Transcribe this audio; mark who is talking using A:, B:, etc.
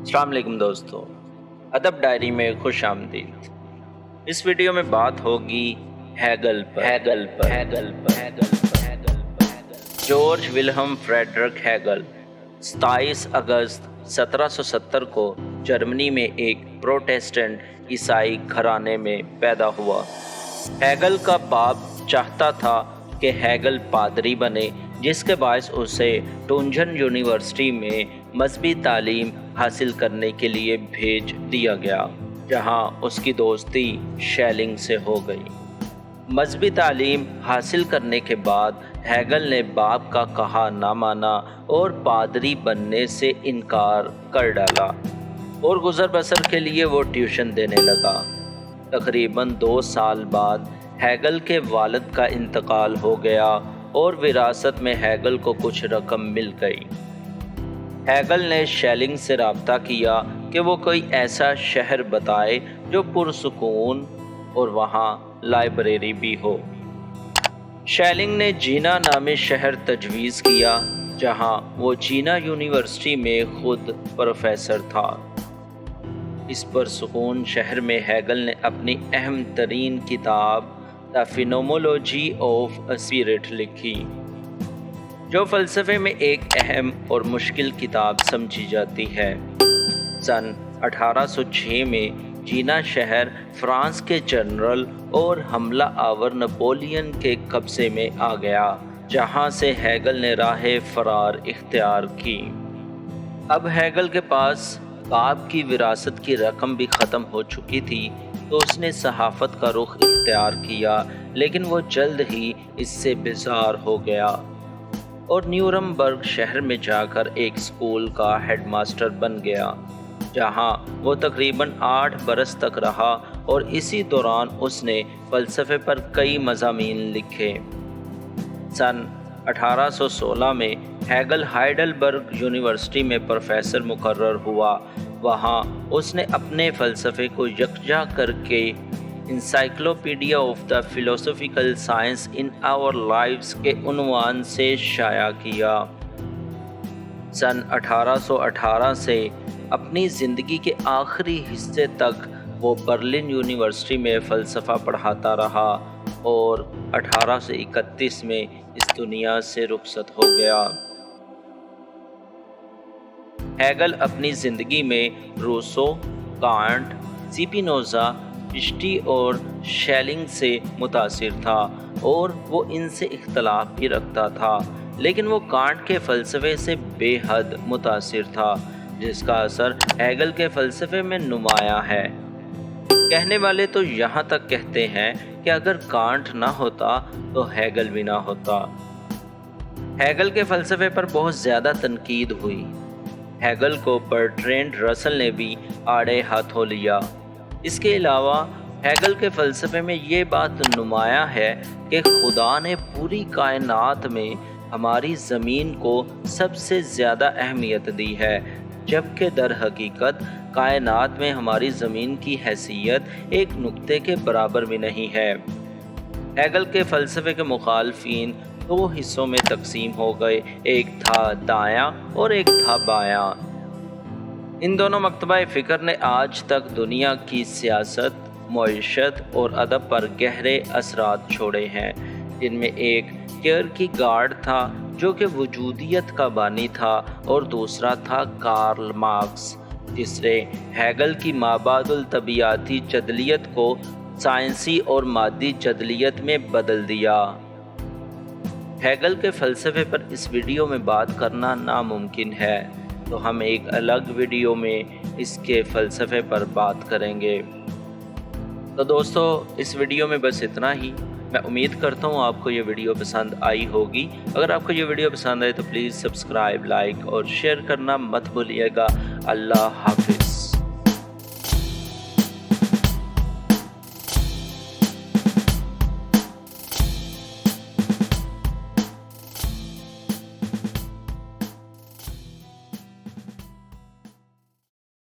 A: अस्सलाम वालेकुम दोस्तों, अदब डायरी में खुश आमदीद। इस वीडियो में बात होगी हेगल पर। जॉर्ज विल्हेम फ्रेडरिक हेगल 27 अगस्त 1770 को जर्मनी में एक प्रोटेस्टेंट ईसाई घराने में पैदा हुआ। हेगल का बाप चाहता था कि हेगल पादरी बने, जिसके बायस उसे टुंजन यूनिवर्सिटी में मजहबी तालीम हासिल करने के लिए भेज दिया गया, जहां उसकी दोस्ती शेलिंग से हो गई। मजहबी तालीम हासिल करने के बाद हेगल ने बाप का कहा ना माना और पादरी बनने से इनकार कर डाला और गुजर बसर के लिए वो ट्यूशन देने लगा। तकरीबन 2 साल बाद हेगल के वालिद का इंतकाल हो गया और विरासत में हेगल को कुछ रकम मिल गई। हेगल ने शेलिंग से राब्ता किया कि वो कोई ऐसा शहर बताए जो पुरसुकून और वहाँ लाइब्रेरी भी हो। शेलिंग ने जीना नामी शहर तजवीज़ किया, जहाँ वो जीना यूनिवर्सिटी में खुद प्रोफेसर था। इस पुरसुकून शहर में हेगल ने अपनी अहम तरीन किताब द फिनोमेनोलॉजी ऑफ स्पिरिट लिखी, जो फ़लसफ़े में एक अहम और मुश्किल किताब समझी जाती है। सन 1806 में जीना शहर फ्रांस के जनरल और हमला आवर नेपोलियन के कब्ज़े में आ गया, जहां से हेगल ने राह फरार इख्तियार की। अब हेगल के पास बाप की विरासत की रकम भी ख़त्म हो चुकी थी, तो उसने सहाफ़त का रुख इख्तियार किया, लेकिन वो जल्द ही इससे बेजार हो गया और न्यूरमबर्ग शहर में जाकर एक स्कूल का हेडमास्टर बन गया, जहां वो तकरीबन 8 बरस तक रहा और इसी दौरान उसने फ़लसफ़े पर कई मज़ामीन लिखे। सन 1816 में हेगल हाइडेलबर्ग यूनिवर्सिटी में प्रोफेसर मुकर्रर हुआ। वहाँ उसने अपने फ़लसफ़े को यकजा करके encyclopaedia of the philosophical science in our lives के उन्वान से शाया किया। सन 1818 से अपनी ज़िंदगी के आखिरी हिस्से तक वो बर्लिन यूनिवर्सिटी में फ़लसफ़ा पढ़ाता रहा और 1831 में इस दुनिया से रुखसत हो गया। हेगल अपनी ज़िंदगी में रूसो, कांट, स्पिनोज़ा, फिश्टी और शेलिंग से मुतासिर था और वो इनसे इख्तलाफ भी रखता था, लेकिन वो कांट के फ़लसफ़े से बेहद मुतासिर था, जिसका असर हेगल के फ़लसफ़े में नुमाया है। कहने वाले तो यहाँ तक कहते हैं कि अगर कांट ना होता तो हेगल भी ना होता। हेगल के फ़लसफ़े पर बहुत ज़्यादा तनकीद हुई। हेगल को बर्ट्रैंड रसल ने भी आड़े हाथों लिया। इसके अलावा हेगल के फ़लसफ़े में ये बात नुमाया है कि खुदा ने पूरी कायनात में हमारी ज़मीन को सबसे ज़्यादा अहमियत दी है, जबकि दर हकीकत कायनात में हमारी ज़मीन की हैसियत एक नुक्ते के बराबर भी नहीं है। हेगल के फ़लसफ़े के मुखालफीन 2 हिस्सों में तकसीम हो गए, एक था दायां और एक था बायां। इन दोनों मकतबा फ़िक्र ने आज तक दुनिया की सियासत, मईशत और अदब पर गहरे असरात छोड़े हैं, जिनमें एक कियरकेगार्ड था जो कि वजूदियत का बानी था और दूसरा था कार्ल मार्क्स, जिसने हेगल की माबादुल तबियाती जदलियत को साइंसी और मादी जदलियत में बदल दिया। हेगल के फ़लसफ़े पर इस वीडियो में बात करना नामुमकिन है, तो हम एक अलग वीडियो में इसके फ़लसफ़े पर बात करेंगे। तो दोस्तों, इस वीडियो में बस इतना ही। मैं उम्मीद करता हूँ आपको ये वीडियो पसंद आई होगी। अगर आपको ये वीडियो पसंद आए तो प्लीज़ सब्सक्राइब, लाइक और शेयर करना मत भूलिएगा। अल्लाह हाफिज़।